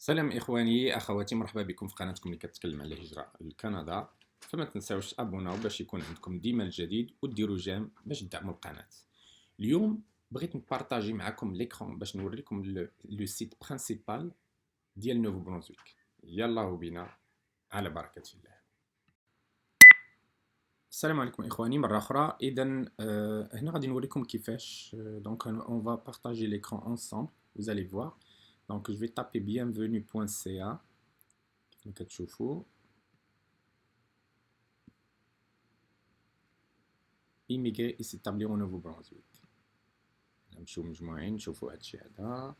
سلام إخواني أخواتي، مرحبا بكم في قناتكم اللي كتكلم على الهجرة لكندا. فما تنساوش تابوناو باش يكون عندكم ديما الجديد وديروا جيم باش تدعموا القناة. اليوم بغيت نبارطاجي معكم ليكرون باش نوريكم لو سيت برينسيبال ديال نوفو برونزويك. يلا بينا على بركة الله. السلام عليكم إخواني مرة أخرى. إذا هنا غادي نوريكم كيفاش دونك on va partager l'écran ensemble. Vous allez voir. Donc je vais taper bienvenue.ca كما كتشوفوا. immigrer et s'établir au Nouveau-Brunswick. نمشيو مجموعين نشوفوا هادشي هذا.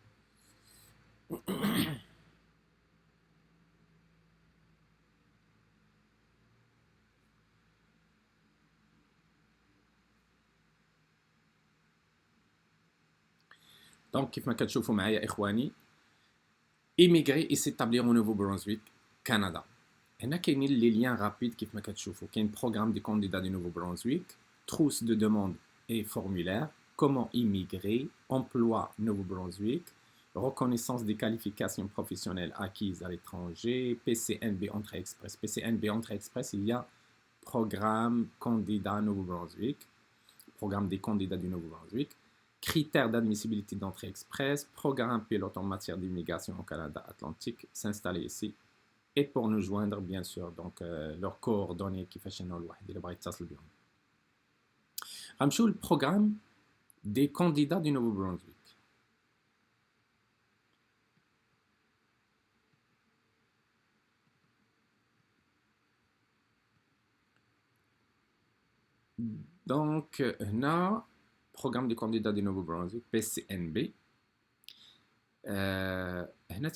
دونك كيف ما كتشوفوا معايا إخواني immigrer et s'établir au Nouveau-Brunswick كندا. هنا كاينين لي ليان رابيد كيف ما كتشوفوا. كاين بروغرام دي كانديدا دو Nouveau-Brunswick, trousse de demande et formulaire, comment immigrer, emploi Nouveau-Brunswick, reconnaissance des qualifications professionnelles acquises à l'étranger, PCNB Entrée Express. PCNB Entrée Express, il y a programme candidat Nouveau-Brunswick, programme des candidats du Nouveau-Brunswick, critères d'admissibilité d'entrée express, programme pilote en matière d'immigration au Canada Atlantique, s'installer ici. Et pour nous joindre, bien sûr, donc leurs coordonnées qui font le le programme des candidats du Nouveau-Brunswick. Donc, هنا programme des candidats du Nouveau-Brunswick PCNB. هنا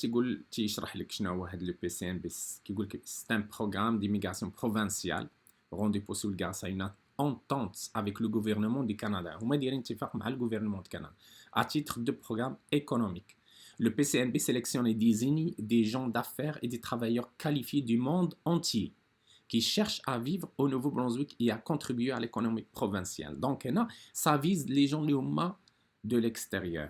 تيشرح لك شنو هو هذا لو PCNB. كيقول لك c'est un programme d'immigration provinciale rendu possible grâce à une entente avec le gouvernement du Canada. هما دايرين اتفاق مع le gouvernement du Canada à titre de programme économique. Le PCNB sélectionne et désigne des gens d'affaires et des travailleurs qualifiés du monde entier qui cherchent à vivre au Nouveau-Brunswick et à contribuer à l'économie provinciale. Donc, ça vise les gens de l'extérieur.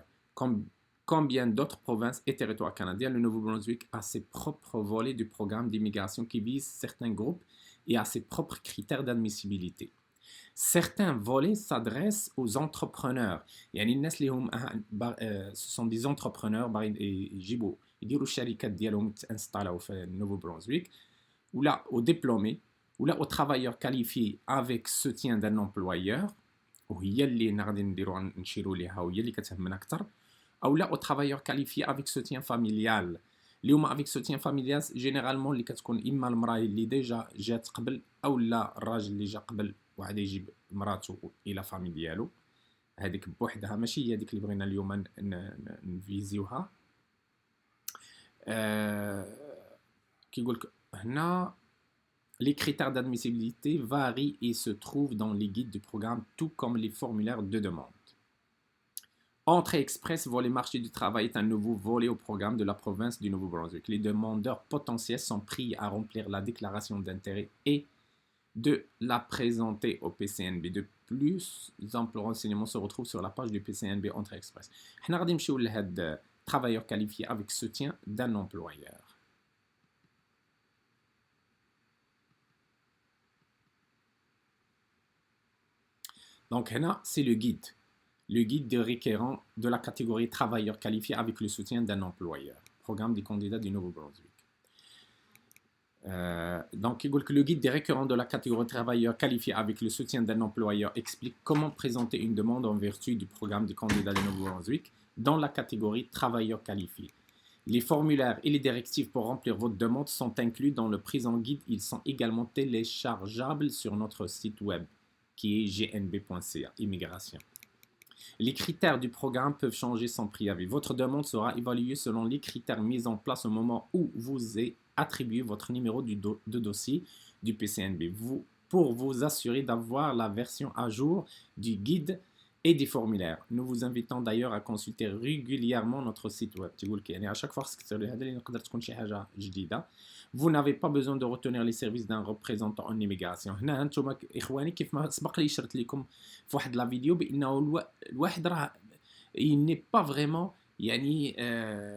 Comme bien d'autres provinces et territoires canadiens, le Nouveau-Brunswick a ses propres volets du programme d'immigration qui vise certains groupes et a ses propres critères d'admissibilité. Certains volets s'adressent aux entrepreneurs. يعني الناس اللي هم ce sont des entrepreneurs يجيبوا يديروا الشركات ديالهم تانستالاو في Nouveau-Brunswick, ou là aux diplômés, ou là aux travailleurs qualifiés avec soutien d'un employeur, وهي اللي غادي نديرو نشيروا ليها وهي اللي كتهمنا اكثر, ou là aux travailleurs qualifiés avec soutien familial. اللي هما avec soutien familial généralement اللي كتكون اما المراه اللي ديجا جات قبل او لا الراجل اللي جا قبل وعاد يجيب مراته الى فامي ديالو. هذيك بوحدها ماشي هي هذيك اللي بغينا اليوم نفيزيوها. كيقول لك هنا les critères d'admissibilité varient et se trouvent dans les guides du programme, tout comme les formulaires de demande. Entrée express, volet marché du travail est un nouveau volet au programme de la province du Nouveau-Brunswick. Les demandeurs potentiels sont pris à remplir la déclaration d'intérêt et de la présenter au PCNB. De plus amples renseignements se retrouvent sur la page du PCNB Entrée express. Nous allons voir travailleurs qualifiés avec soutien d'un employeur. Donc, là, c'est le guide des requérants de la catégorie travailleurs qualifiés avec le soutien d'un employeur. Programme des candidats du Nouveau-Brunswick. Donc, le guide des requérants de la catégorie travailleurs qualifiés avec le soutien d'un employeur explique comment présenter une demande en vertu du programme des candidats du Nouveau-Brunswick dans la catégorie travailleurs qualifiés. Les formulaires et les directives pour remplir votre demande sont inclus dans le présent guide. Ils sont également téléchargeables sur notre site web qui est gnb.ca, immigration. Les critères du programme peuvent changer sans préavis. Votre demande sera évaluée selon les critères mis en place au moment où vous est attribué votre numéro de dossier du PCNB. Pour vous assurer d'avoir la version à jour du guide et des formulaires. Nous vous invitons d'ailleurs à consulter régulièrement notre site web. À chaque fois vous n'avez pas besoin de retenir les services d'un représentant en immigration. هنا انتم اخواني كيف ما سبق لي شرت لكم في واحد لا فيديو بانه الواحد راه il n'est pas vraiment يعني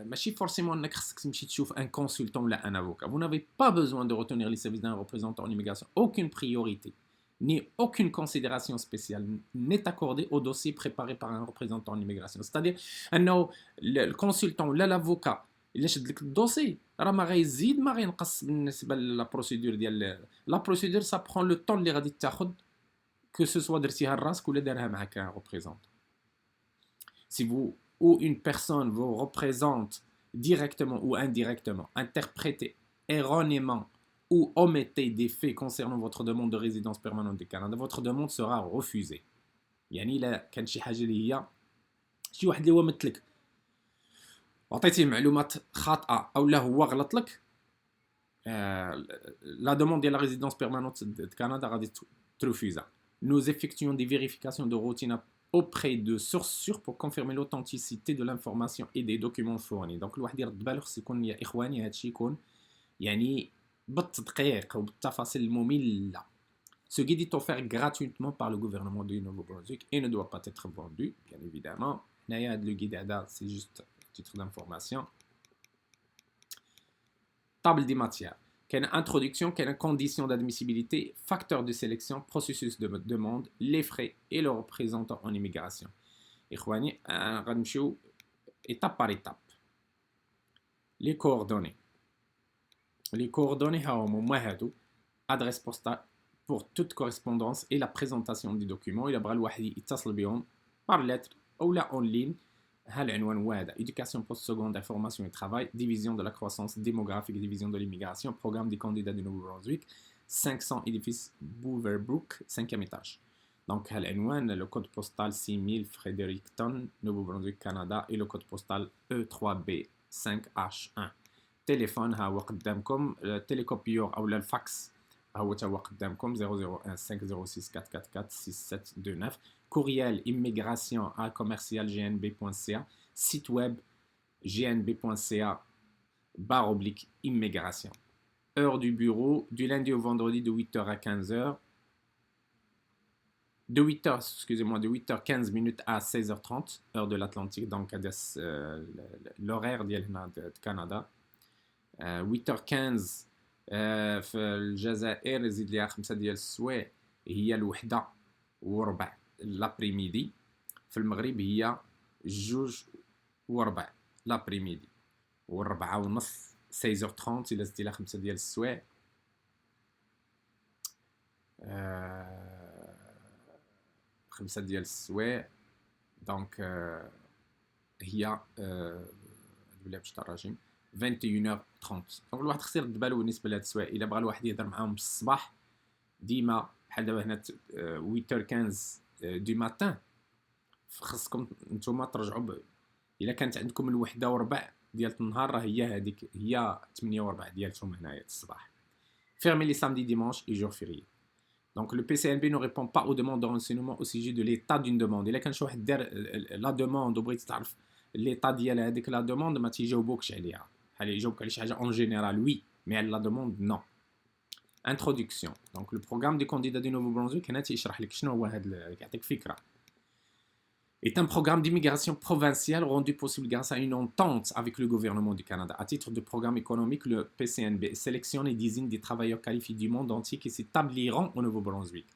ماشي forcément انك خصك تمشي تشوف un consultant ولا un avocat. Vous n'avez pas besoin de retenir les services d'un représentant en immigration. Aucune priorité ni aucune considération spéciale n'est accordée au dossier préparé par un représentant en immigration. C'est-à-dire انه الكونسلتون ولا l'avocat الا شد لك الدوسي راه ما غيزيد ما غينقص بالنسبه لا بروسيدور ديال لا بروسيدور. سا برون لو طون اللي غادي تاخذ que ce soit درتيها لراسك ولا دارها معاك un représentant. Si vous ou une personne vous représente directement ou indirectement, interprétez erronément ou omettez des faits concernant votre demande de résidence permanente du Canada, votre demande sera refusée. يعني إلا كان شي حاجة اللي هي شي واحد اللي هو مثلك وعطيتيه معلومات خاطئة أو لا هو غلط لك la demande de la résidence permanente du Canada غادي ترفوزا. Nous effectuons des vérifications de routine auprès de sources sûres pour confirmer l'authenticité de l'information et des documents fournis. Donc الواحد يرد باله خص يكون يا إخواني هادشي يكون يعني بالتدقيق وبالتفاصيل المملة. Ce guide est offert gratuitement par le gouvernement du Nouveau-Brunswick et ne doit pas être vendu, bien évidemment. هنايا هاد لو guide هذا c'est juste titre d'information. Table des matières. Quelle introduction, quelle condition d'admissibilité, facteur de sélection, processus de demande, les frais et le représentant en immigration. إخواني غنمشيو étape par étape. Les coordonnées. Les coordonnées هما هادو adresse postale pour toute correspondance et la présentation des documents. إلا بغى الواحد يتصل بهم par lettre ou la en ligne. العنوان هو هذا éducation post-secondaire, formation et travail, division de la croissance démographique et division de l'immigration, programme des candidats du Nouveau-Brunswick, 500 édifices Beaverbrook, 5e étage. Donc العنوان le code postal 6000 Fredericton, Nouveau-Brunswick, Canada et le code postal E3B5H1. téléphone ها هو قدامكم, télécopieur أو الفاكس ها هو تا هو قدامكم 0015064446729. Courriel immigration@commercial.gnb.ca, site web gnb.ca/immigration. Heure du bureau du lundi au vendredi de 8h à 15h. De 8h15 à 16h30, heure de l'Atlantique, donc l'horaire de Canada. 8h15 في الجزائر يزيد ليها 5 ديال السوايع هي الوحدة وربع لابريميدي. في المغرب هي 2:15 لابريميدي والربعة ونص 16h30 إلا زدتي لها 5 ديال السوايع 5 ديال السوايع. دونك هي ولا باش تراجم 21h30. دونك الواحد خصو يرد بالو بالنسبه لهاد السوايع. الا بغى الواحد يهضر معاهم بالصباح ديما بحال دابا هنا 8h15 دو ماتان خصكم نتوما ترجعوا الا كانت عندكم الوحده وربع ديال النهار راه هي هذيك هي 8 وربع ديالكم هنايا الصباح. Fermé les samedis, dimanches et jours fériés. Donc le PCNB ne répond pas aux demandes de renseignement au sujet de l'état d'une demande. الا كان شي واحد دار لا دوموند وبغيتي تعرف l'état ديال هذيك لا دوموند ما تيجاوبوكش عليها. بحال يجاوبك على شي حاجه en général oui, mais على لا دوموند non. Introduction. Donc le programme des candidats du Nouveau-Brunswick هنا تيشرح لك شنو هو هذا يعطيك فكره. Est un programme d'immigration provinciale rendu possible grâce à une entente avec le gouvernement du Canada. À titre de programme économique, le PCNB sélectionne et désigne des travailleurs qualifiés du monde entier qui s'établiront au Nouveau-Brunswick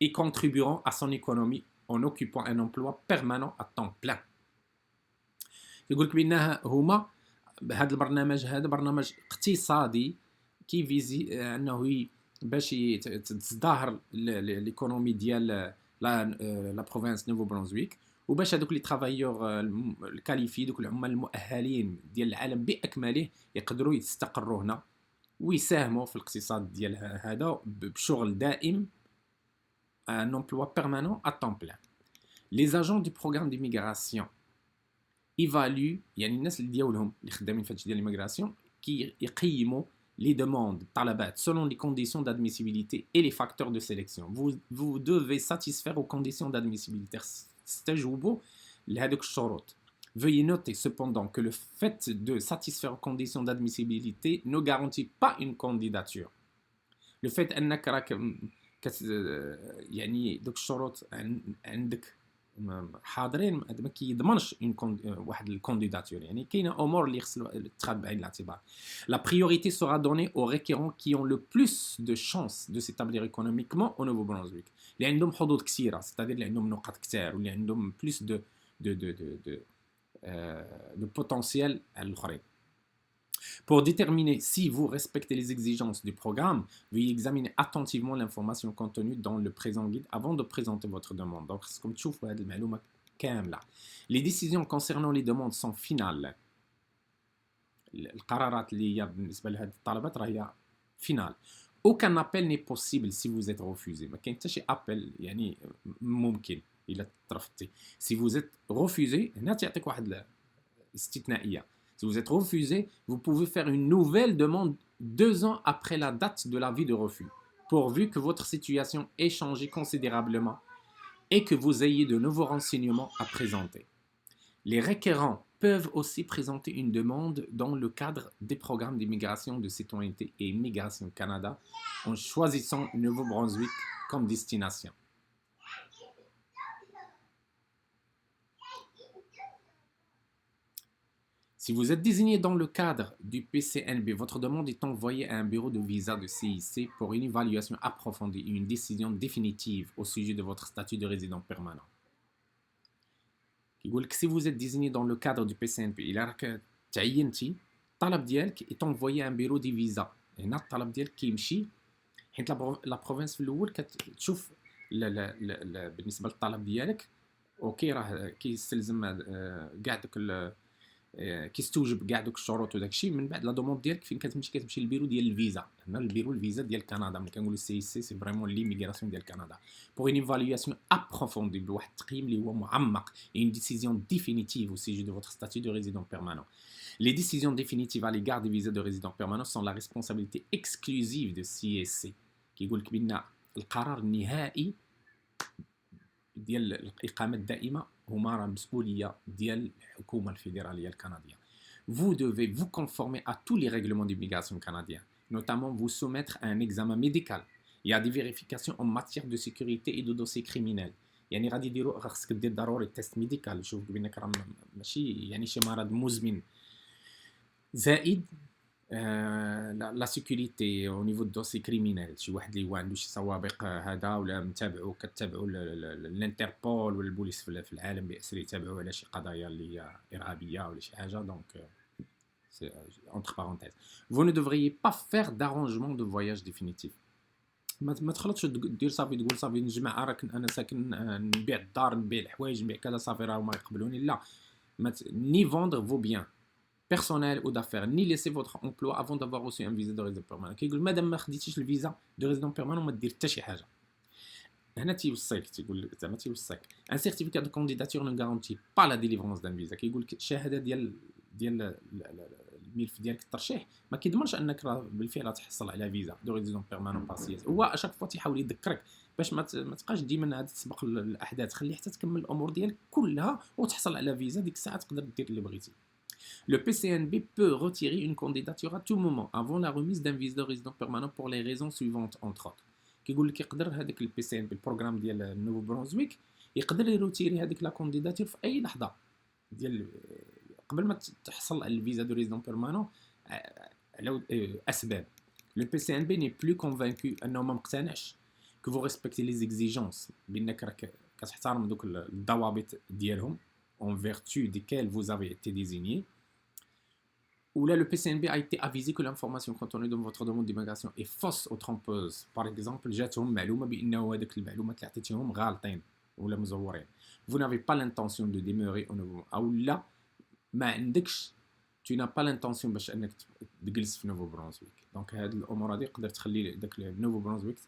et contribueront à son économie en occupant un emploi permanent à temps plein. يقول لك بأن هما هذا البرنامج هذا برنامج اقتصادي كيفيزي انه باش تزدهر ليكونومي ديال لا بروفانس نوفو برونزويك وباش هذوك لي ترافايور الكاليفي دوك العمال المؤهلين ديال العالم باكمله يقدروا يستقروا هنا ويساهموا في الاقتصاد ديال هذا بشغل دائم un emploi permanent à temps plein. Les agents du programme d'immigration évaluent يعني الناس اللي ديالهم اللي خدامين في هادشي ديال ليميغراسيون كيقيموا les demandes طلبات selon les conditions d'admissibilité et les facteurs de sélection. Vous devez satisfaire aux conditions d'admissibilité. استجوبوا لهذوك الشروط. Veuillez noter cependant que le fait de satisfaire aux conditions d'admissibilité ne garantit pas une candidature. Le fait أنك راك يعني دوك الشروط عندك حاضرين هذا ما كيضمنش واحد الكانديداتور يعني كاينه امور اللي خص تتخذ بعين الاعتبار. La priorité sera donnée aux requérants qui ont le plus de chances de s'établir économiquement au Nouveau-Brunswick اللي عندهم حظوظ كثيره c'est-à-dire اللي عندهم نقاط كثار واللي عندهم plus de potentiel على الاخرين. Pour déterminer si vous respectez les exigences du programme, veuillez examiner attentivement l'information contenue dans le présent guide avant de présenter votre demande. Donc, comme tu vois, les décisions concernant les demandes sont finales. القرارات اللي هي بالنسبة لهذه الطلبات راهي finale. Aucun appel n'est possible si vous êtes refusé. ما كاين حتى شي appel يعني ممكن إلا ترفضتي. Si vous êtes refusé, هنا تعطيك واحد استثنائية. Si vous êtes refusé, vous pouvez faire une nouvelle demande 2 ans après la date de l'avis de refus, pourvu que votre situation ait changé considérablement et que vous ayez de nouveaux renseignements à présenter. Les requérants peuvent aussi présenter une demande dans le cadre des programmes d'immigration de citoyenneté et Immigration Canada en choisissant Nouveau-Brunswick comme destination. Si vous êtes désigné dans le cadre du PCNB, votre demande est envoyée à un bureau de visa de CIC pour une évaluation approfondie et une décision définitive au sujet de votre statut de résident permanent. Si vous êtes désigné dans le cadre du PCNB, il a تعينتي الطلب ديالك est envoyé à un bureau de visa. هنا الطلب ديالك كيمشي حيت لا بروفينس في الاول كتشوف بالنسبه للطلب ديالك اوكي راه كيستلزم كاع دوك كيستوجب كاع دوك الشروط وداك الشيء. من بعد لا دوموند ديالك فين كتمشي للبيرو ديال الفيزا. هنا البيرو الفيزا ديال كندا ملي كنقولوا سي سي سي فريمون ليميغراسيون ديال كندا pour une évaluation approfondie بواحد التقييم اللي هو معمق et une décision définitive au sujet de votre statut de résident permanent. Les décisions définitives à l'égard des visas de résident permanent sont la responsabilité exclusive de CSC. كيقول لك بان القرار النهائي ديال الإقامة الدائمة هما راه مسؤولية ديال الحكومة الفيدرالية الكندية. Vous devez vous conformer à tous les règlements d'immigration canadiens, notamment vous soumettre à un examen médical. Il y a des vérifications en matière de sécurité et de dossiers criminels. يعني غادي يديروا خاصك دير ضروري تيست ميديكال يشوفك بانك راه ماشي يعني شي مرض مزمن. زائد لا سيكوريتي او نيفو دو دوسي كريمينال شي واحد اللي هو عنده شي سوابق هذا ولا متابعو كتابعوا الانتربول ولا البوليس في العالم باسر يتابعوا على شي قضايا اللي هي ارهابيه ولا شي حاجه. دونك entre parenthèses vous ne devriez pas faire d'arrangement de voyage définitif. ما تخلطش دير صافي تقول صافي نجمع راه انا ساكن نبيع الدار نبيع الحوايج نبيع كذا صافي راه ما يقبلوني. لا ni vendre vos biens personnel ou d'affaires, ni laisser votre emploi avant d'avoir reçu un visa de résident permanent. كيقول مادام ما خديتيش الفيزا دو ريزيدون بيرمانون ما دير حتى شي حاجه. هنا تيوصيك تيقول زعما تيوصيك ان سيرتيفيكات دو كانديداتور نو غارونتي با لا ديليفرونس دان فيزا. كيقول لك الشهاده ديال الملف ديالك الترشيح ما كيضمنش انك راه بالفعل تحصل على فيزا دو ريزيدون بيرمانون باسيس. هو اشاك فوا تيحاول يذكرك باش ما تبقاش ديما هذا تسبق الاحداث. خلي حتى تكمل الامور ديالك كلها وتحصل على فيزا. ديك الساعه تقدر دير اللي بغيتي. Le PCNB peut retirer une candidature à tout moment avant la remise d'un visa de résident permanent pour les raisons suivantes entre autres. كيقول لك يقدر هذاك البي سي ان بي البروغرام ديال نوفو برونزويك يقدر يروتيري هذيك لا كانديداتور في اي لحظه ديال قبل ما تحصل على الفيزا دو ريزيدون بيرمانون على اسباب. Le PCNB n'est plus convaincu انه ما مقتنعش que vous respectez les exigences بانك راك كتحترم دوك الضوابط ديالهم en vertu desquelles vous avez été désigné, ou là le PCNB a été avisé que l'information contenue dans votre demande d'immigration est fausse ou trompeuse. Par exemple, جاتهم معلومة بأنه هذيك المعلومات اللي عطيتيهم غالطين ولا مزورين. Vous n'avez pas l'intention de demeurer au nouveau أو لا ما عندكش tu n'as pas l'intention باش أنك تجلس في نوفو برونزويك. دونك هاد الأمور هذه تقدر تخلي داك نوفو برونزويك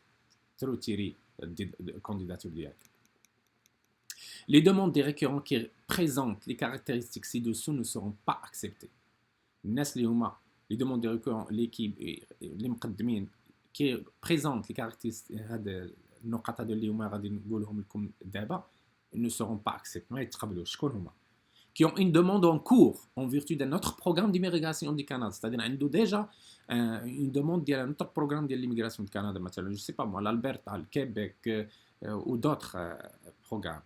تروتيري الكانديداتور ديالك. Les demandes des récurrents qui présentent les caractéristiques ci-dessous ne seront pas acceptées. الناس اللي هما les demandes des récurrents اللي مقدمين qui présentent les caractéristiques هاد النقاط هادو اللي هما غادي نقولهم لكم دابا ne seront pas acceptés. ما يتقبلوش. شكون هما؟ qui ont une demande en cours en vertu d'un autre programme d'immigration du Canada. C'est-à-dire عنده déjà une demande ديال un autre programme ديال l'immigration du Canada مثلا je sais pas moi l'Alberta, le Québec ou d'autres programmes.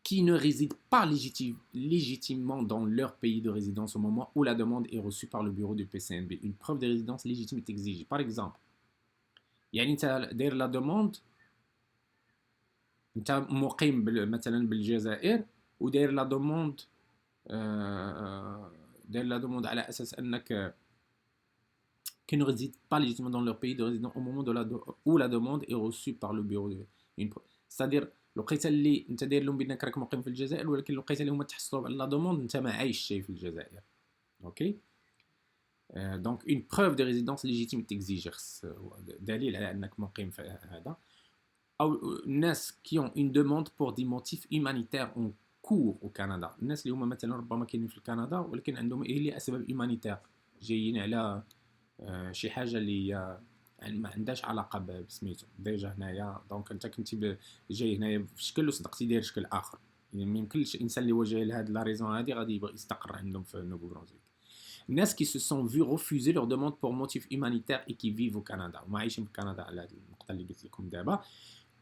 qui ne résident pas légitimement dans leur pays de résidence au moment où la demande est reçue par le bureau du PCNB. Une preuve de résidence légitime est exigée. Par exemple, يعني انت داير لا دوموند، انت مقيم مثلا بالجزائر وداير لا دوموند، داير لا دوموند على اساس انك qui ne résident pas légitimement dans leur pays de résidence au moment où la demande est reçue par le bureau de c'est-à-dire لقيت اللي انت داير لهم بانك راك مقيم في الجزائر، ولكن لقيت اللي هما تحصلوا على لا دوموند انت ما عايش في الجزائر. اوكي دونك اون بروف دو ريزيدونس ليجيتيم تيكزيجي، دليل على انك مقيم في هذا. او الناس كي اون اون دوموند بور دي موتيف هيومانيتير اون كور او كندا، الناس اللي هما مثلا ربما كاينين في كندا ولكن عندهم هي اسباب هيومانيتير، جايين على شي حاجه اللي ما عندهاش علاقه بسميتو ديجا هنايا. دونك انت كنتي جاي هنايا في شكل وصدقتي داير شكل اخر، يعني ما يمكنش الانسان اللي هو جاي لهاد لا ريزون هادي غادي يبغي يستقر عندهم في نوفو برونزويك. الناس qui se sont vus refuser leur demande pour motif humanitaire et qui vivent au Canada وما عايشين في كندا على هاد النقطه اللي قلت لكم دابا،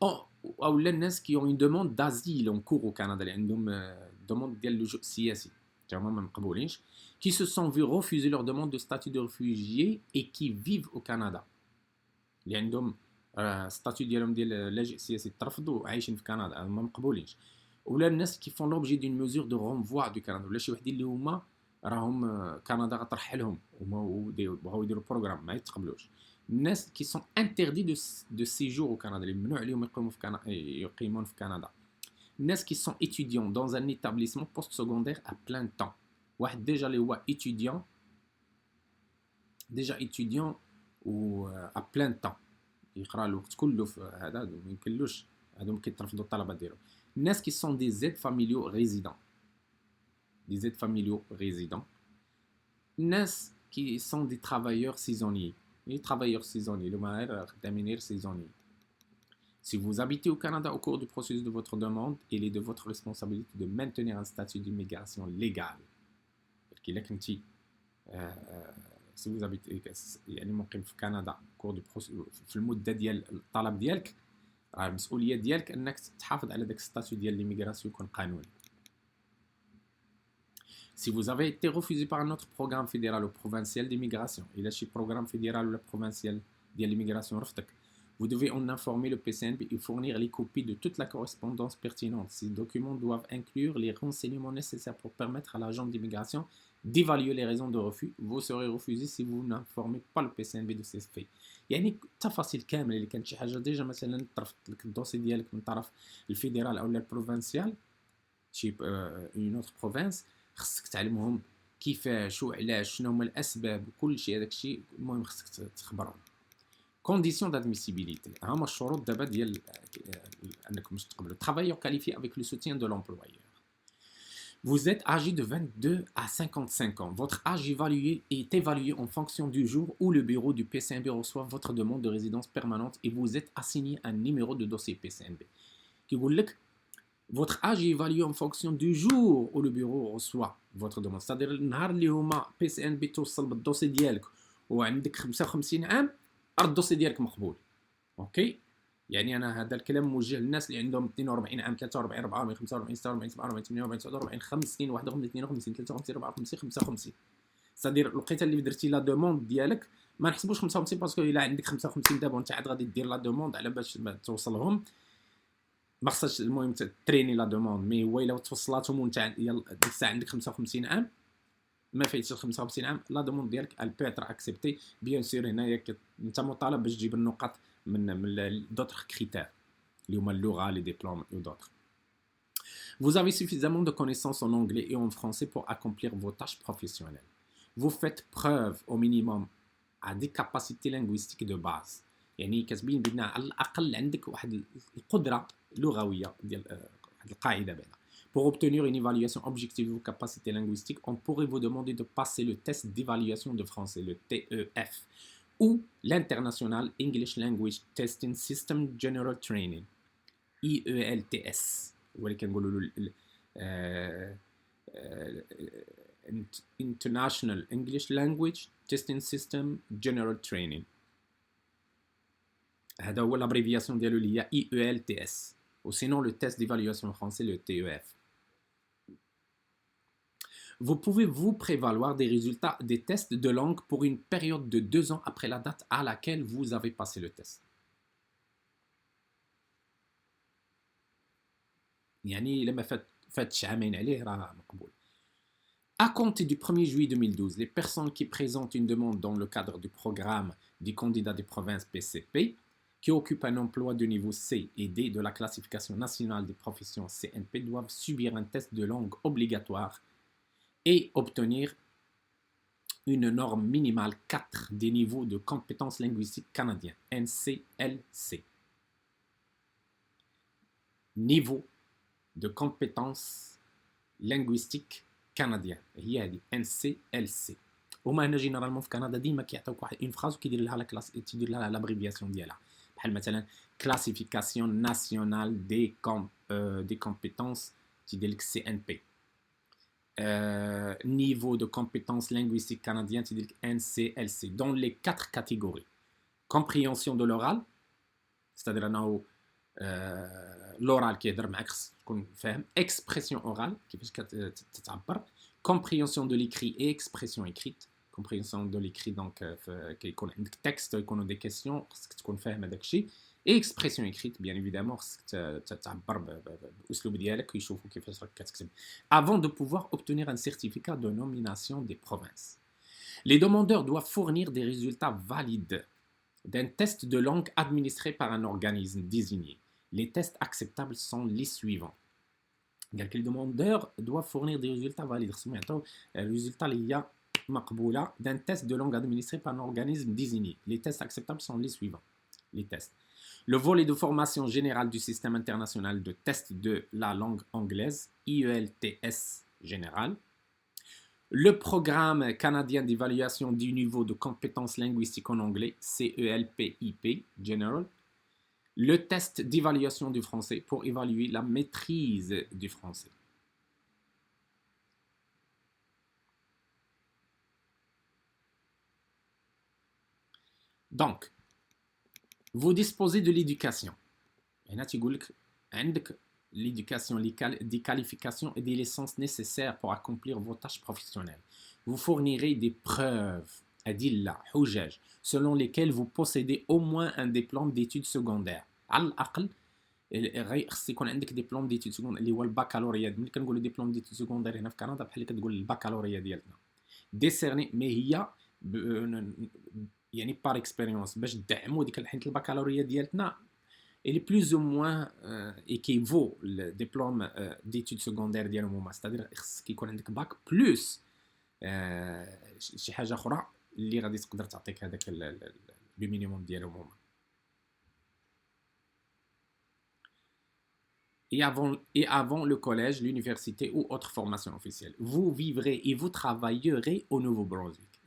او الناس qui ont une demande d'asile en cours au Canada اللي عندهم demande ديال اللجوء السياسي تا هما ما مقبولينش، qui se sont vus refuser leur demande de statut de réfugié et qui vivent au Canada اللي عندهم ستاتيو ديالهم ديال اللاجئ السياسي ترفضوا وعايشين في كندا ما مقبولينش، ولا الناس كي فون لوبجي دون ميزور دو رونفوا دو كندا، ولا شي وحدين اللي هما راهم كندا غطرح لهم وما بغاو يديروا بروغرام ما يتقبلوش. الناس كي سون انتردي دو سيجور او كندا اللي ممنوع عليهم يقيمون في كندا. الناس كي سون étudiants dans un établissement postsecondaire à plein temps، واحد ديجا اللي هو étudiant و à plein temps يقرا الوقت كله في هذا ما يمكنلوش، هادو كيترفضوا الطلبه ديالو. الناس كي سون دي زيد فاميليو ريزيدون، دي زيد فاميليو ريزيدون. الناس كي سون دي travailleurs saisonniers، les travailleurs saisonniers اللي هما غير خدامين غير سيزوني. Si vous habitez au Canada au cours du processus de votre demande, il est de votre responsabilité de maintenir un statut d'immigration légal. إلا كنتي si vous habitez يعني مقيم في كندا كور دو في المده ديال الطلب ديالك، راه المسؤوليه ديالك انك تحافظ على داك الستاتيو ديال ليميغراسيون يكون قانوني. Si vous avez été refusé par un autre programme fédéral ou provincial d'immigration، إلا شي programme fédéral ولا provincial ديال l'immigration رفضك، vous devez en informer le PCNB et fournir les copies de toute la correspondance pertinente. Ces documents doivent inclure les renseignements nécessaires pour permettre à l'agent d'immigration d'évaluer les raisons de refus. Vous serez refusé si vous n'informez pas le PCNB de ces faits. يعني التفاصيل كامله اللي كانت شي حاجه ديجا مثلا طرفت لك الدوسي ديالك من طرف الفيدرال او البروفانسيال شي اون اوتر بروفانس، خصك تعلمهم كيفاش وعلاش شنو هما الاسباب وكل شيء هذاك الشيء، المهم خصك تخبرهم. Conditions d'admissibilité، هما الشروط دابا ديال انكم باش تقبلوا. Travailleur qualifié avec le soutien de l'employeur. Vous êtes âgé de 22 à 55 ans. Votre âge est évalué en fonction du jour où le bureau du PCNB reçoit votre demande de résidence permanente et vous êtes assigné un numéro de dossier PCNB. كيقول لك votre âge est évalué en fonction du jour où le bureau reçoit votre demande. C'est-à-dire النهار اللي هما PCNB توصل بالدوسي ديالك وعندك 55 عام، الدوسي ديالك مقبول. اوكي، يعني انا هذا الكلام موجه للناس اللي عندهم 42 عام، 43 44 45 46 47 48 49 50 سنين، 51 52 53 54 55. صدير لقيت اللي درتي لا دوموند ديالك ما نحسبوش 55 باسكو الا عندك 55 دابا وانت عاد غادي دير لا دوموند على باش توصلهم، ما خصهاش المهم تريني لا دوموند. مي هو الا توصلاتهم وانت ديك الساعه عندك 55 عام ما فايتش 55 عام، لا دوموند ديالك البيتر اكسبتي. بيان سور هنايا انت مطالب باش تجيب النقط من d'autres critères اللي هما اللغه لي ديبلوم و d'autres. Vous avez suffisamment de connaissances en anglais et en français pour accomplir vos tâches professionnelles. Vous faites preuve au minimum à des capacités linguistiques de base. يعني كتبين بان على الاقل عندك واحد القدره لغويه ديال واحد القاعده بعدا. Pour obtenir une évaluation objective de vos capacités linguistiques, on pourrait vous demander de passer le test d'évaluation de français, le TEF, ou l'International English Language Testing System General Training, IELTS. واللي كنقولوا له International English Language Testing System General Training. هذا هو الابريفياسيون ديالو اللي هي IELTS. ou sinon le test d'évaluation français, le TEF. Vous pouvez vous prévaloir des résultats des tests de langue pour une période de 2 ans après la date à laquelle vous avez passé le test. يعني لما فاتش عامين عليه راه مقبول. À compter du 1er juillet 2012, les personnes qui présentent une demande dans le cadre du programme du candidat des provinces PCP, qui occupent un emploi de niveau C et D de la classification nationale des professions CNP, doivent subir un test de langue obligatoire et obtenir une norme minimale 4 des niveaux de compétences linguistiques canadiens, NCLC. Niveau de compétences linguistiques canadiens هي هذه NCLC. هما هنا جينيرالمون في كندا ديما كيعطيوك واحد اون فراز وكيدير لها تيدير لها لابريفياسيون ديالها بحال مثلا كلاسيفيكاسيون ناسيونال دي كومبيتونس تيدير لك CNP. Niveau de compétences linguistiques canadiens تيدير لك NCLC dans les 4 catégories. Compréhension de l'oral, c'est-à-dire انه l'oral كيهضر معاك خصك تكون فاهم. Expression orale كيفاش كتعبر. Compréhension de l'écrit et expression écrite. Compréhension de l'écrit donc كيكون عندك texte يكونوا des questions خصك تكون فاهم هذاك الشيء. Et expression écrite bien évidemment خصك تعبر بالاسلوب ديالك ويشوفوا كيفاش راك كتكتب. Avant de pouvoir obtenir un certificat de nomination des provinces. Les demandeurs doivent fournir des résultats valides d'un test de langue administré par un organisme désigné. Les tests acceptables sont les suivants. Les demandeurs doivent fournir des résultats valides. Les résultats d'un test de langue administré par un organisme désigné. Les tests acceptables sont les suivants. Les tests. Le volet de formation générale du système international de test de la langue anglaise, IELTS général. Le programme canadien d'évaluation du niveau de compétences linguistiques en anglais, CELPIP General. Le test d'évaluation du français pour évaluer la maîtrise du français. Donc, vous disposez de l'éducation. L'éducation, des qualifications et des licences nécessaires pour accomplir vos tâches professionnelles. Vous fournirez des preuves, adilla, hujaj, selon lesquelles vous possédez au moins un diplôme d'études secondaires. على الأقل خص يكون عندك ديبلوم ديتود سكوندير اللي هو الباكالوريا. ملي كنقولوا ديبلوم ديتود سكوندير هنا في كندا بحال اللي كتقول الباكالوريا ديالنا ديسيرني مي هي يعني بار اكسبيريونس باش تدعموا ديك حيت الباكالوريا ديالتنا اللي بلوز او موان ايكيفو الدبلوم ديتود سكوندير ديالهم هما ستادير خصك يكون عندك باك بلوس شي حاجه اخرى اللي غادي تقدر تعطيك هذاك لو مينيموم ديالهم هما. Et avant le collège, l'université ou autre formation officielle. Vous vivrez et vous travaillerez au Nouveau-Brunswick.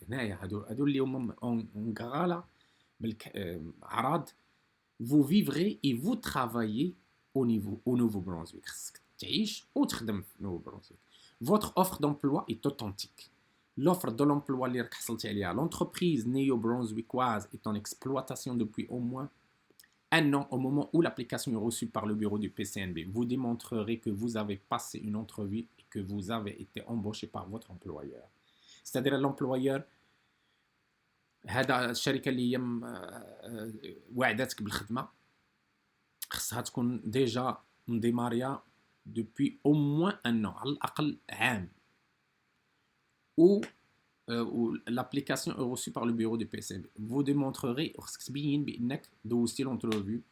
Vous vivrez et vous travaillez au Nouveau-Brunswick. Votre offre d'emploi est authentique. L'offre de l'emploi, l'entreprise néo-brunswickoise est en exploitation depuis au moins un an au moment où l'application est reçue par le bureau du PCNB. Vous démontrerez que vous avez passé une entrevue et que vous avez été embauché par votre employeur. C'est-à-dire l'employeur هذا الشركة اللي هي وعدتك بالخدمة خصها تكون ديجا مديماريا depuis au moins un an على الأقل عام ou l'application est reçue par le bureau du PCB. Vous démontrerez l'entrevue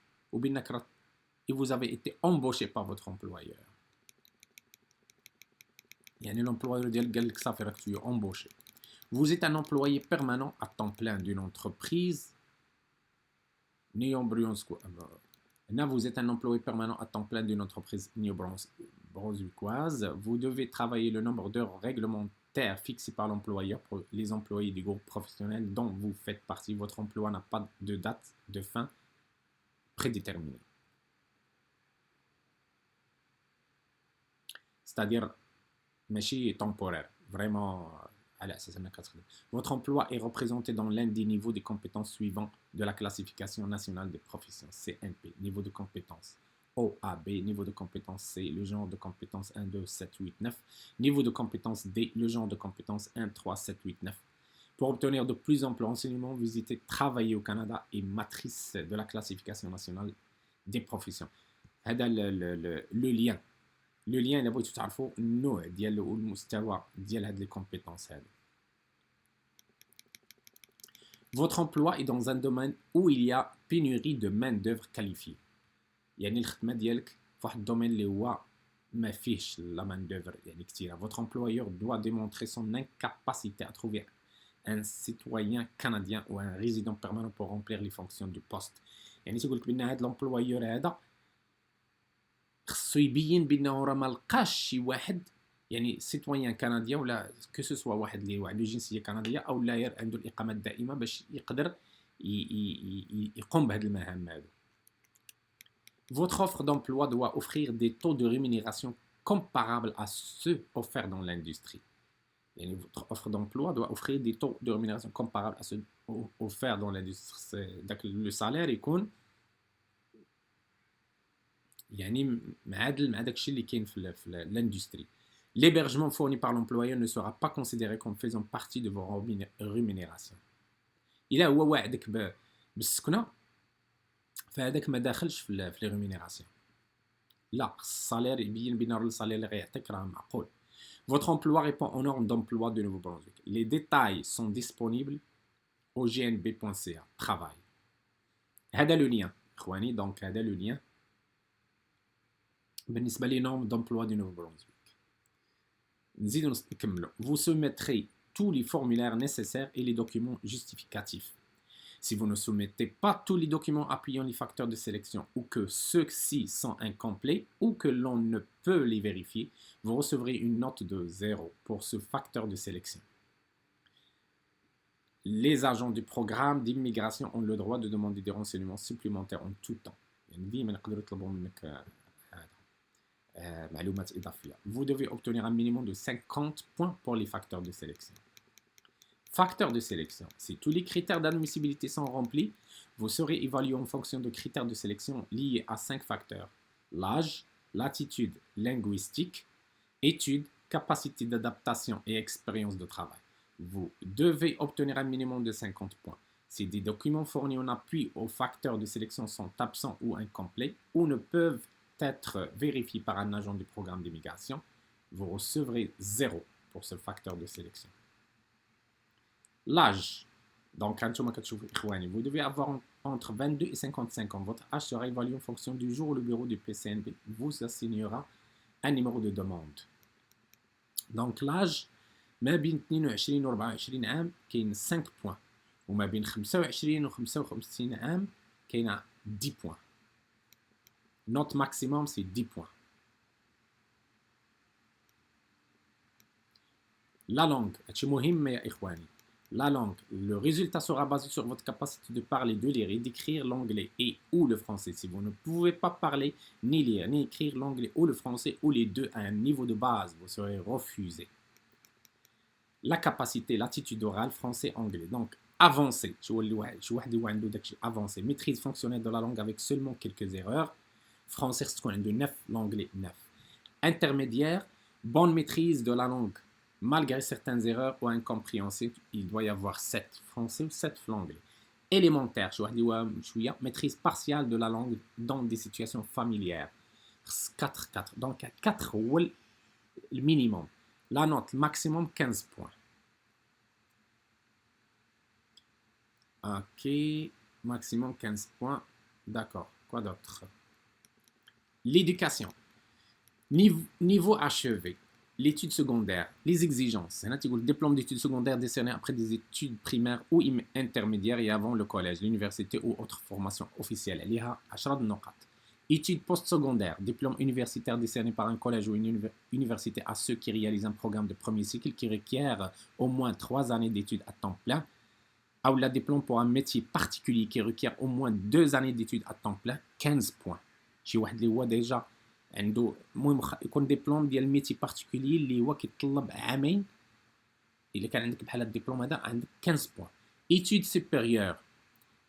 et vous avez été embauché par votre employeur. L'employeur dit que tu es embauché. Vous êtes un employé permanent à temps plein d'une entreprise. Vous êtes un employé permanent à temps plein d'une entreprise néo-brunswickoise. Vous devez travailler le nombre d'heures réglementaires fixé par l'employeur pour les employés du groupe professionnel dont vous faites partie. Votre emploi n'a pas de date de fin prédéterminée. C'est-à-dire, ماشي temporaire, vraiment à l'assaut. Votre emploi est représenté dans l'un des niveaux de compétences suivants de la classification nationale des professions, CNP, niveau de compétences. OAB, niveau de compétence C, le genre de compétence 1, 2, 7, 8, 9. Niveau de compétence D, le genre de compétence 1, 3, 7, 8, 9. Pour obtenir de plus amples renseignements, visitez Travailler au Canada et Matrice de la classification nationale des professions. هذا le lien. Le lien اللي بغيتو تعرفوا النوع ديال والمستوى ديال هاد لي كومبيتونس هادو. Votre emploi est dans un domaine où il y a pénurie de main-d'œuvre qualifiée. يعني الخدمة ديالك في واحد الدومين اللي هو ما فيهش la main-d'œuvre يعني كثيرة. Votre employeur doit démontrer son incapacité à trouver un citoyen canadien ou un résident permanent pour remplir les fonctions du poste. يعني تيقول لك بان هذا الامبلويور هذا خصو يبين بانه راه ما لقاش شي واحد يعني سيتويان كنديان ولا كو سو سوا واحد اللي عنده جنسيه كنديه او لا عنده الاقامه الدائمه باش يقدر يقوم بهذه المهام هذو. Votre offre d'emploi doit offrir des taux de rémunération comparables à ceux offerts dans l'industrie. Et votre offre d'emploi doit offrir des taux de rémunération comparables à ceux offerts dans l'industrie. Donc le salaire يكون يعني معادل مع داكشي اللي كاين في l'industrie. L'hébergement fourni par l'employeur ne sera pas considéré comme faisant partie de vos rémunérations. إلا هو واعدك بالسكنة فهذاك ما داخلش في لي rémunérations. لا الصالير يبين بين الصالير اللي غيعطيك راه معقول. Votre emploi répond aux normes d'emploi de Nouveau-Brunswick. Les détails sont disponibles au gnb.ca. Travail. هذا le lien. إخواني donc هذا le lien. بالنسبة les normes d'emploi du Nouveau-Brunswick. نزيدو نكملو. Vous soumettrez tous les formulaires nécessaires et les documents justificatifs. Si vous ne soumettez pas tous les documents appuyant les facteurs de sélection ou que ceux-ci sont incomplets ou que l'on ne peut les vérifier, vous recevrez une note de 0 pour ce facteur de sélection. Les agents du programme d'immigration ont le droit de demander des renseignements supplémentaires en tout temps. Vous devez obtenir un minimum de 50 points pour les facteurs de sélection. Facteurs de sélection. Si tous les critères d'admissibilité sont remplis, vous serez évalué en fonction de critères de sélection liés à 5 facteurs. L'âge, l'attitude linguistique, études, capacité d'adaptation et expérience de travail. Vous devez obtenir un minimum de 50 points. Si des documents fournis en appui aux facteurs de sélection sont absents ou incomplets ou ne peuvent être vérifiés par un agent du programme d'immigration, vous recevrez 0 pour ce facteur de sélection. L'âge. Donc, vous devez avoir entre 22 et 55 ans. Votre âge sera évalué en fonction du jour où le bureau du PCNB vous assignera un numéro de demande. Donc, l'âge, ما بين 22 و 24 عام كاين 5 points. وما بين 25 و 55 عام كاين 10 points. Notre maximum, c'est 10 points. La langue. C'est مهم يا إخواني. La langue. Le résultat sera basé sur votre capacité de parler, de lire et d'écrire l'anglais et ou le français. Si vous ne pouvez pas parler, ni lire, ni écrire l'anglais ou le français, ou les deux à un niveau de base, vous serez refusé. La capacité, l'attitude orale, français, anglais. Donc, avancé. Avancé. Maîtrise fonctionnelle de la langue avec seulement quelques erreurs. Français, c'est de 9, l'anglais 9. Intermédiaire, bonne maîtrise de la langue. Malgré certaines erreurs ou incompréhensions, il doit y avoir 7 français ou 7 l'anglais. Élémentaire, maîtrise partielle de la langue dans des situations familières. 4. Donc, 4 le minimum. La note, maximum 15 points. Ok, maximum 15 points. D'accord, quoi d'autre? L'éducation. Niveau achevé. L'étude secondaire, les exigences. Le diplôme d'études secondaires décerné après des études primaires ou intermédiaires et avant le collège, l'université ou autre formation officielle. Il y a 10 نقاط. Études postsecondaires, diplôme universitaire décerné par un collège ou une université à ceux qui réalisent un programme de premier cycle qui requiert au moins 3 années d'études à temps plein. Ou le diplôme pour un métier particulier qui requiert au moins 2 années d'études à temps plein, 15 points. شي واحد اللي هو ديجا عنده المهم يكون ديبلوم ديال ميتي بارتيكولي اللي هو كيتطلب عامين. الا كان عندك بحال الدبلوم هذا عندك 15 بوان. ايتود سوبيريور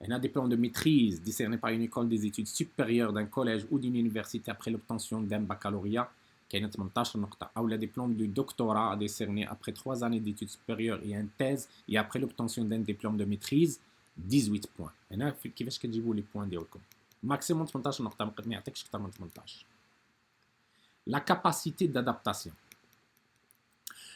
On a des diplôme de maîtrise décerné par une école des études supérieures d'un collège ou d'une université après l'obtention d'un baccalauréat كاينه 18 نقطة أو le diplôme de doctorat décerné après 3 années d'études supérieures et une thèse et après l'obtention d'un diplôme de maîtrise 18 points. هنا كيفاش كتجيبوا لي بوين ديالكم ماكسيموم 18 نقطة ما يعطيكش أكثر من 18. La capacité d'adaptation.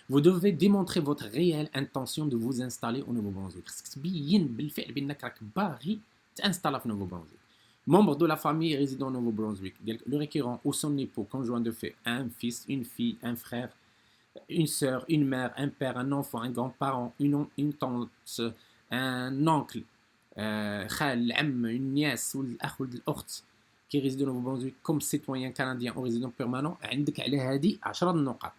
Vous devez démontrer votre réelle intention de vous installer au Nouveau-Brunswick. خصك تبين بالفعل بأنك راك باغي تانستالا في Nouveau-Brunswick. Membre de la famille résident au Nouveau-Brunswick, le requérant ou son époux, conjoint de fait, un fils, une fille, un frère, une sœur, une mère, un père, un enfant, un grand-parent, une tante, un oncle, خال, العم, une nièce ou الأخ ou الأخت qui réside au Nouveau-Brunswick comme citoyen canadien ou résident permanent, عندك على هذه 10 نقاط.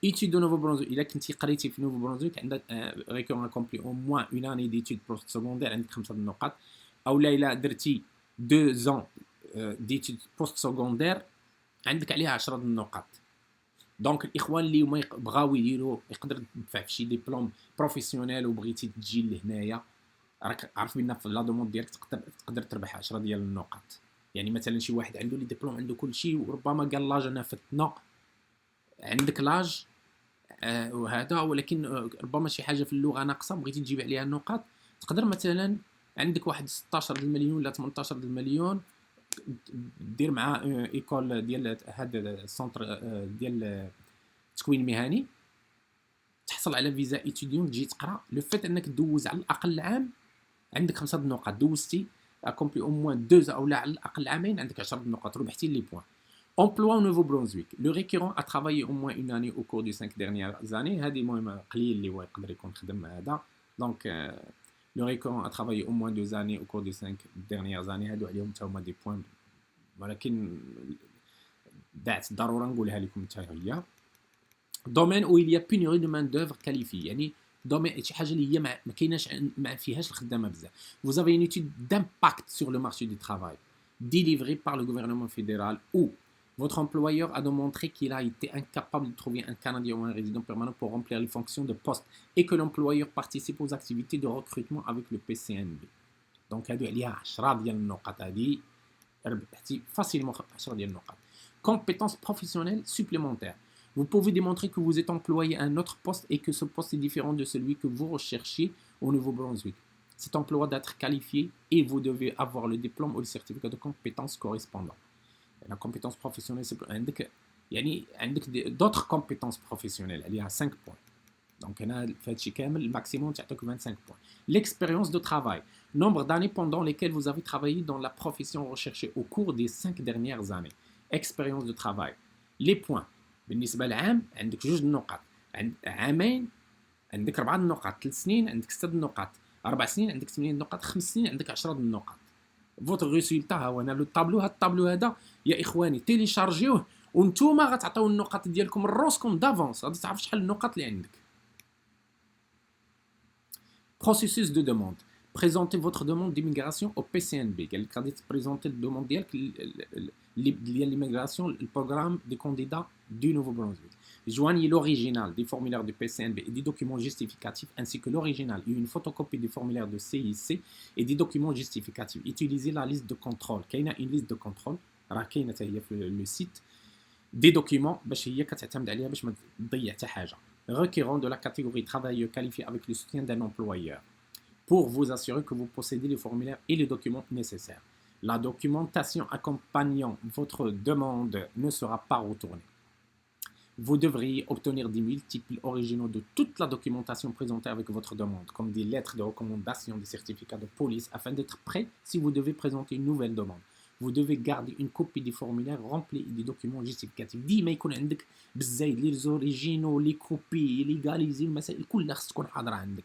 Études de Nouveau-Brunswick, إلا كنتي قريتي في Nouveau-Brunswick عندك requérant accompli au moins une année d'études post-secondaires عندك 5 نقاط أو لا إلا درتي 2 ans d'études post-secondaires عندك عليها 10 نقاط. دونك الاخوان اللي هما بغاو يديروا يقدر يدفع في شي ديبلوم بروفيسيونيل وبغيتي تجي لهنايا راك عارف بان في لا دوموند ديالك تقدر تربح 10 ديال النقاط. يعني مثلا شي واحد عنده لي ديبلوم عنده كل شيء وربما قال لاج انا فتنا عندك لاج وهذا ولكن ربما شي حاجه في اللغه ناقصه بغيتي تجيب عليها النقاط تقدر مثلا عندك واحد 16 المليون ولا 18 المليون دير مع ايكول ديال هذا السونتر ديال التكوين المهني تحصل على فيزا ايتيديون تجي تقرا لو فيت انك دوز على الاقل عام عندك 5 نقاط دوزتي اكومبلي او موان 2 او لا على الاقل عامين عندك 10 نقاط ربحتي لي بوين. Emploi au Nouveau-Brunswick. Le requérant a travaillé au moins une année au cours des 5 dernières années. هذه المهم قليل اللي هو يقدر يكون خدم هذا. Donc le requérant a travaillé au moins 2 années au cours des 5 dernières années. هادو عليهم حتى هما دي بوين ولكن دعت ضرورة نقولها لكم حتى هي. Domaine où il y a pénurie de main d'œuvre qualifiée. يعني دومين شي حاجه اللي هي ما كايناش ما فيهاش الخدامه بزاف. Vous avez une étude d'impact sur le marché du travail délivrée par le gouvernement fédéral ou votre employeur a démontré qu'il a été incapable de trouver un Canadien ou un résident permanent pour remplir les fonctions de poste et que l'employeur participe aux activités de recrutement avec le PCNB. Donc هادو عليها 10 ديال النقاط هادي ربحتي فاسيلمون 10 ديال النقاط. Compétences professionnelles supplémentaires. Vous pouvez démontrer que vous êtes employé à un autre poste et que ce poste est différent de celui que vous recherchez au Nouveau-Brunswick. Cet emploi doit être qualifié et vous devez avoir le diplôme ou le certificat de compétences correspondant. La compétence professionnelle, c'est عندك d'autres compétences professionnelles. Il y a 5 points. Donc, le maximum, c'est 25 points. L'expérience de travail. Nombre d'années pendant lesquelles vous avez travaillé dans la profession recherchée au cours des 5 dernières années. Expérience de travail. Les points. بالنسبة لعام عندك 2 نقاط. عامين عندك 4 نقاط. 3 سنين عندك 6 نقاط. 4 سنين عندك 8 نقاط. 5 سنين عندك 10 نقاط. فوتر ريزولتا ها هو انا لو الطابلو هاد الطابلو هذا يا اخواني تيليشارجيوه وانتوما غتعطيو النقاط ديالكم لروسكم دافونس غادي تعرف شحال النقاط اللي عندك. Processus de demande. Présentez votre demande d'immigration au PCNB. قال لك غادي تبريزونتي الدوموند ديالك ديال l'immigration le programme des candidats du Nouveau-Brunswick. Joignez l'original des formulaires du PCNB et des documents justificatifs ainsi que l'original et une photocopie des formulaires de CIC et des documents justificatifs. Utilisez la liste de contrôle. كاينه une liste de contrôle راه كاينه حتى هي في le site des documents باش هي كتعتمد عليها باش ما تضيع حتى حاجه. Requérant de la catégorie travailleur qualifié avec le soutien d'un employeur pour vous assurer que vous possédez les formulaires et les documents nécessaires. La documentation accompagnant votre demande ne sera pas retournée. Vous devriez obtenir des multiples originaux de toute la documentation présentée avec votre demande, comme des lettres de recommandation, des certificats de police, afin d'être prêt si vous devez présenter une nouvelle demande. Vous devez garder une copie des formulaires remplis et des documents justificatifs. ديما يكون عندك بالزايد لي زوريجينو لي كوبي ليغاليزي المسائل كلها خص تكون حاضره عندك.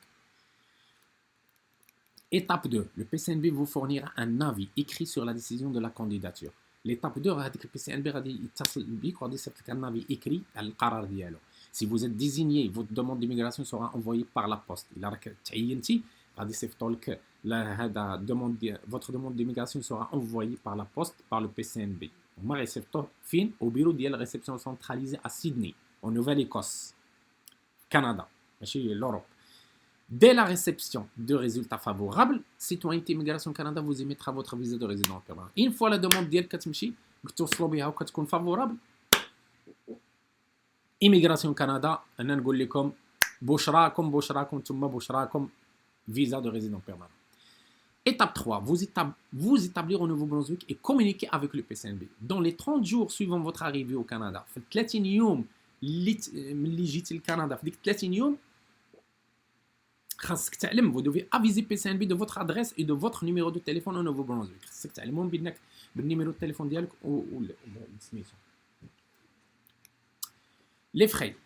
Étape 2. Le PCNB vous fournira un avis écrit sur la décision de la candidature. L'étape 2, هذيك le PCNB غادي يتصل بيك وغادي يصيفط لك un avis écrit على القرار ديالو. Si vous êtes désigné, votre demande d'immigration sera envoyée par la poste. إلا راك تعينتي غادي يصيفطوا لك هذا votre demande d'immigration sera envoyée par la poste par le PCNB. هما غيصيفطوه فين؟ au bureau ديال réception centralisée à Sydney, en Nouvelle-Écosse, Canada, ماشي l'Europe. Dès la réception de résultats favorables, Citoyenneté Immigration Canada vous émettra votre visa de résidence permanente. Une fois la demande ديالك كتمشي توصلوا بها وكتكون favorable, Immigration Canada انا نقول لكم بشراكم ثم بشراكم visa de résidence permanente. Étape 3, vous établir au Nouveau-Brunswick et communiquer avec le PCNB. Dans les 30 jours suivant votre arrivée au Canada, في 30 يوم اللي جيتي للكندا في ديك 30 يوم خاصك تعلم vous devez aviser PCNB de votre adresse et de votre numéro de téléphone au Nouveau-Brunswick. خاصك تعلمهم بانك بالنيميرو التليفون ديالك سميتو. Les frais.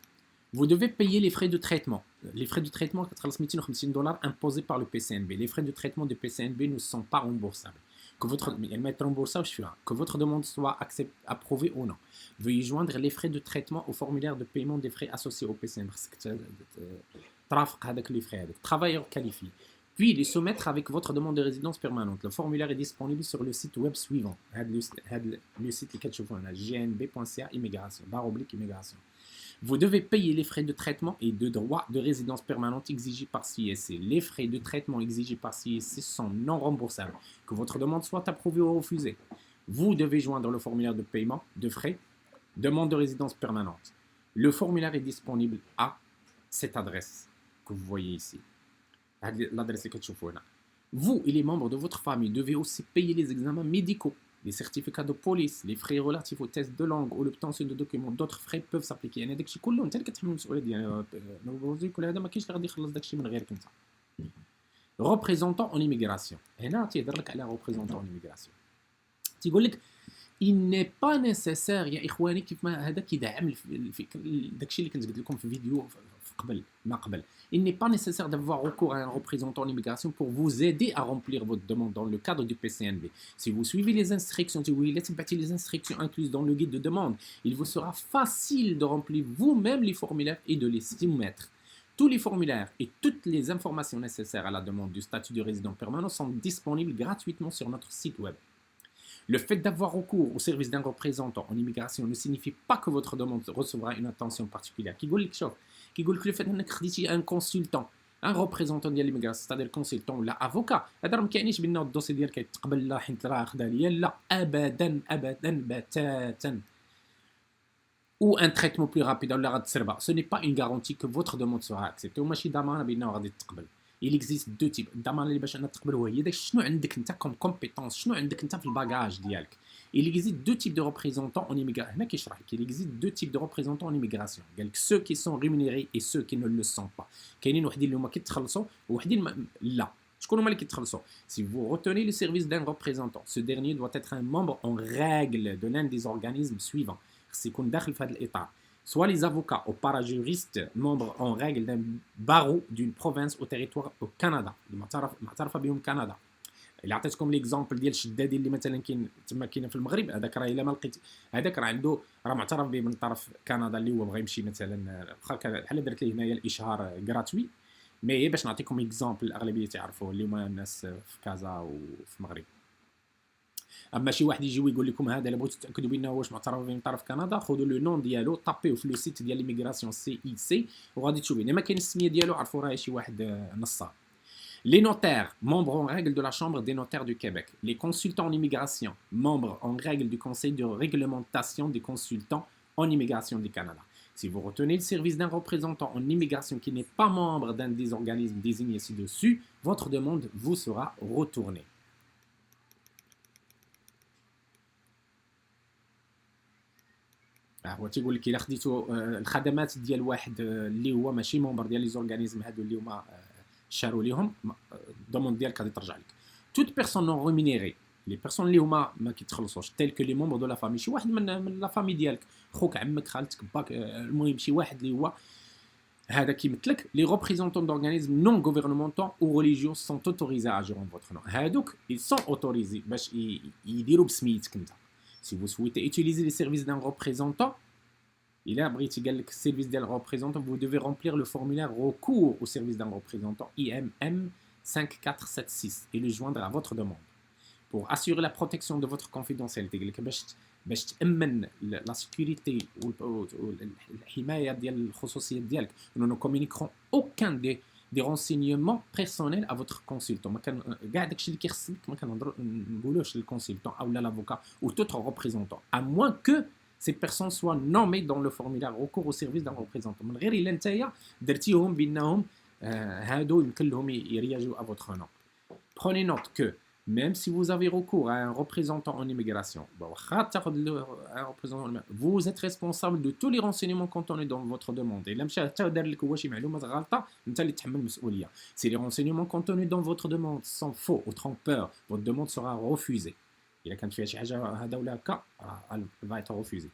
Vous devez payer les frais de traitement. Les frais de traitement $250 imposés par le PCNB. Les frais de traitement du PCNB ne sont pas remboursables. Que votre demande soit approuvée ou non. Veuillez joindre les frais de traitement au formulaire de paiement des frais associés au PCNB. Travailleur qualifié. Puis les soumettre avec votre demande de résidence permanente. Le formulaire est disponible sur le site web suivant. Le site gnb.ca immigration. Vous devez payer les frais de traitement et de droit de résidence permanente exigés par CISC. Les frais de traitement exigés par CISC sont non remboursables. Que votre demande soit approuvée ou refusée. Vous devez joindre le formulaire de paiement de frais, demande de résidence permanente. Le formulaire est disponible à cette adresse que vous voyez ici. L'adresse que tu vois. Vous et les membres de votre famille devez aussi payer les examens médicaux, les certificats de police, les frais relatifs aux tests de langue ou l'obtention de documents. D'autres frais peuvent s'appliquer. يعني داكشي كله انت اللي كتحمل المسؤوليه ديالو. نوفوزيك ولا هذا ما كاينش اللي غادي يخلص داكشي من غيرك انت. Représentant en immigration. هنا تيهضر لك على représentant en immigration. تيقول لك il n'est pas nécessaire يا اخواني كيف ما هذا كيدعم داكشي اللي كنت قلت لكم في فيديو قبل. Il n'est pas nécessaire d'avoir recours à un représentant en immigration pour vous aider à remplir votre demande dans le cadre du PCNB. Si vous suivez les instructions, les instructions incluses dans le guide de demande, il vous sera facile de remplir vous-même les formulaires et de les soumettre. Tous les formulaires et toutes les informations nécessaires à la demande du statut de résident permanent sont disponibles gratuitement sur notre site web. Le fait d'avoir recours au service d'un représentant en immigration ne signifie pas que votre demande recevra une attention particulière. كيقول لك الفات انك خديتي ان كونسلتون ان ريبريزونطون ديال ليميغراسيون ستادير كونسلتون ولا افوكا هذا راه ما كيعنيش بان الدوسي ديالك يتقبل لا حيت راه خدا ليا لا ابدا بتاتا ou un traitement plus rapide ولا غتسربا. Ce n'est pas une garantie que votre demande sera acceptée وماشي ضمانه بانه غادي تقبل. Il existe deux types. الضمان اللي باش انا تقبل هو هي داك شنو عندك انت كوم كومبيتونس شنو عندك انت في الباجاج ديالك. Il existe deux types de représentants en immigration. هنا كيشرح لك il existe deux types de représentants en immigration. قال لك ceux qui sont rémunérés et ceux qui ne le sont pas. كاينين وحدين اللي هما كيتخلصوا وحدين لا. شكون هما اللي كيتخلصوا؟ Si vous retenez le service d'un représentant, ce dernier doit être un membre en règle de l'un des organismes suivants. خص يكون داخل في هذا الإطار. Soit les avocats ou parajuristes membres en règle d'un barreau d'une province au territoire au Canada. معترفة بهم كندا. اللي عطيتكم ليكزامبل ديال الشدادي اللي مثلا كاين تما كاينه في المغرب هذاك راه الا ما لقيت هذاك راه عنده راه معترف به من طرف كندا اللي هو بغى يمشي مثلا واخا بحال درت ليه هنايا الاشهار غراتوي مي باش نعطيكم اكزامبل الاغلبيه تعرفوه اللي هما الناس في كازا وفي المغرب. اما شي واحد يجي ويقول لكم هذا الا بغيتوا تاكدوا بانه واش معترف به من طرف كندا خذوا لو نون ديالو طابيو في لو سيت ديال ليميغراسيون سي اي سي وغادي تشوفوا ما كاين السميه ديالو عرفوا راه شي واحد نصاب. Les notaires, membres en règle de la Chambre des notaires du Québec. Les consultants en immigration, membres en règle du Conseil de réglementation des consultants en immigration du Canada. Si vous retenez le service d'un représentant en immigration qui n'est pas membre d'un des organismes désignés ci-dessus, votre demande vous sera retournée. هو تيقول لك الا خديتو الخدمات ديال واحد اللي هو ماشي ممبر ديال لي زورغانيزم هادو اللي هما شاروا ليهم الدوموند ديالك غادي ترجع لك. Toute personne non rémunérée, les personnes اللي هما ما كيتخلصوش tels que les membres de la famille شي واحد من لا فامي ديالك خوك عمك خالتك باك المهم شي واحد اللي هو هذا كيمثلك. Les représentants d'organismes non gouvernementaux ou religieux sont autorisés à agir en votre nom. هادوك ils sont autorisés باش يديروا بسميتك انت. Si vous souhaitez utiliser les services d'un représentant, il a abri le service d'un représentant, vous devez remplir le formulaire recours au service d'un représentant IMM 5476 et le joindre à votre demande. Pour assurer la protection de votre confidentialité, باش تأمن la sécurité ou الحماية ديال الخصوصية ديالك, nous ne communiquerons aucun دي رونسينيومون بيرسونيل ا فوتر كونسلتون. ما كان كاع داكشي اللي كيخصك ما كنهضروا نقولوش للكونسلتون او لافوكا ou tout autre représentant à moins que ces personnes soient nommées dans le formulaire recours au service d'un représentant. من غير الا نتايا درتيهم بانهم هادو يمكن لهم يرياجوا à votre nom. Prenez note que même si vous avez recours à un représentant en immigration, vous êtes responsable de tous les renseignements contenus dans votre demande. Et si les renseignements contenus dans votre demande sont faux ou trompeurs, votre demande sera refusée. Elle va être refusée.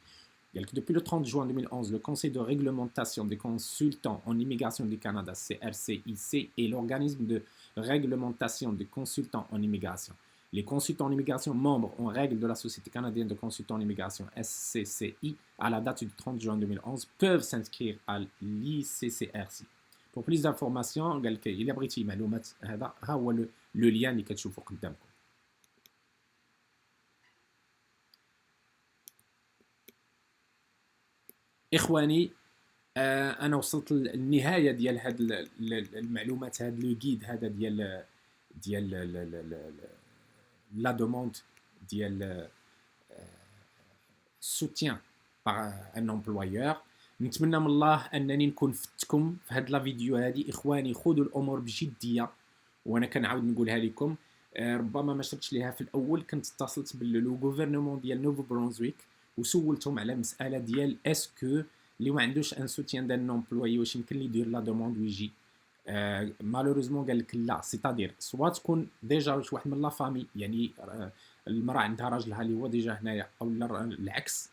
Depuis le 30 juin 2011, le Conseil de réglementation des consultants en immigration du Canada, CRCIC, est l'organisme de réglementation des consultants en immigration. Les consultants en immigration membres en règle de la Société canadienne de consultants en immigration, SCCI, à la date du 30 juin 2011, peuvent s'inscrire à l'ICCRC. Pour plus d'informations, il y a le lien اللي كتشوفوا قدامكم. إخواني، انا وصلت للنهايه ديال هاد المعلومات، هاد لو غيد هذا ديال لا دوموند ديال سوتيان باغ ان امبلويور. نتمنى من الله انني نكون فتكم في هاد لا فيديو هادي. اخواني، خذوا الامور بجديه، وانا كنعاود نقولها لكم. ربما ما شرتش ليها في الاول، كنت اتصلت باللو غوفرنمون ديال نوفو برونزويك وسولتهم على مساله ديال اسكو اللي ما عندوش ان سوتيان دان امبلوي واش يمكن لي يدير لا دوموند ويجي. مالوريزمون قال لك لا، سيتادير سوا تكون ديجا شي واحد من لا فامي، يعني المراه عندها راجلها اللي هو ديجا هنايا، او العكس،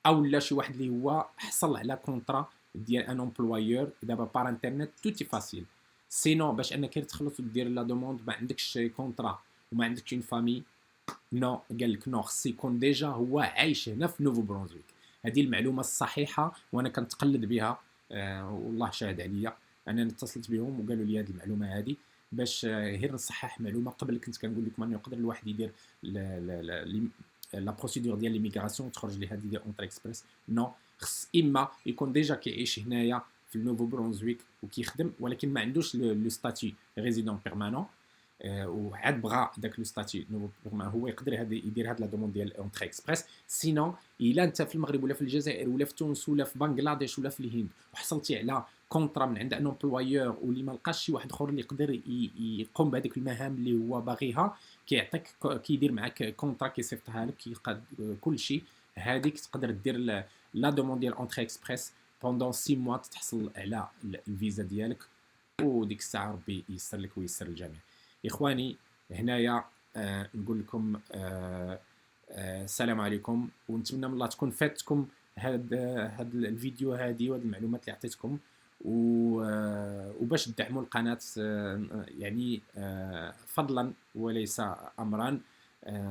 او لا شي واحد اللي هو حصل على كونطرا ديال ان امبلويور دابا بار انترنت. توتي فاسيل. سينو باش انك تخلص ودير لا دوموند ما عندكش كونطرا وما عندكش اون فامي، نو، قال لك نو، خص يكون ديجا هو عايش هنا في نوفو برونزويك. هذه المعلومه الصحيحه وانا كنتقلد بها، والله شاهد عليا. انا اتصلت بهم وقالوا لي هذه المعلومه هذه باش غير نصحح معلومه. قبل كنت كنقول لكم انه يقدر الواحد يدير لا بروسيدور ديال ليميغراسيون تخرج ليه هذه ديال اونتر اكسبريس. نو، خص اما يكون ديجا كيعيش هنايا في النوفو برونزويك وكيخدم، ولكن ما عندوش لو ستاتيو ريزيدون بيرمانون، وعاد بغى داك لو ستاتيو هو يقدر يدير هاد لا دوموند ديال اونتري اكسبريس. سينون الا انت في المغرب ولا في الجزائر ولا في تونس ولا في بنغلاديش ولا في الهند وحصلتي على كونطرا من عند ان امبلويور واللي ما لقاش شي واحد اخر اللي يقدر يقوم بهذيك المهام اللي هو باغيها، كيعطيك كيدير معاك كونطرا كيصيفطها لك كل شيء، هذيك تقدر دير لا دوموند ديال اونتري اكسبريس بوندون 6 موا تحصل على الفيزا ديالك، وديك الساعه ربي ييسر لك وييسر الجميع. اخواني، هنايا نقول لكم السلام عليكم، ونتمنى من الله تكون فاتكم هاد الفيديو هادي وهاد المعلومات اللي عطيتكم، وباش تدعموا القناه يعني فضلا وليس امرا،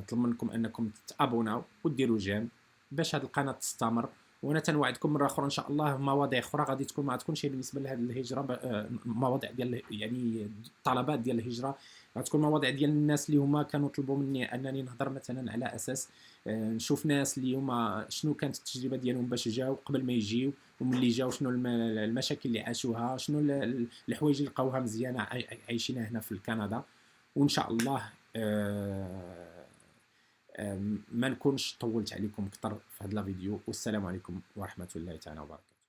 طلب منكم انكم تابوناو وديروا جيم باش هاد القناه تستمر. وانا تنوعدكم مره اخرى ان شاء الله مواضيع اخرى غادي تكون، ما تكونش بالنسبه لهذه الهجره مواضيع ديال يعني الطلبات ديال الهجره، غتكون مواضيع ديال الناس اللي هما كانوا طلبوا مني انني نهضر مثلا على اساس نشوف ناس اللي هما شنو كانت التجربه ديالهم باش جاو قبل ما يجيو، وملي جاو شنو المشاكل اللي عاشوها، شنو الحوايج اللي لقاوها مزيانه عايشينها هنا في كندا. وان شاء الله ما نكونش طولت عليكم اكثر في هذا الفيديو، والسلام عليكم ورحمه الله تعالى وبركاته.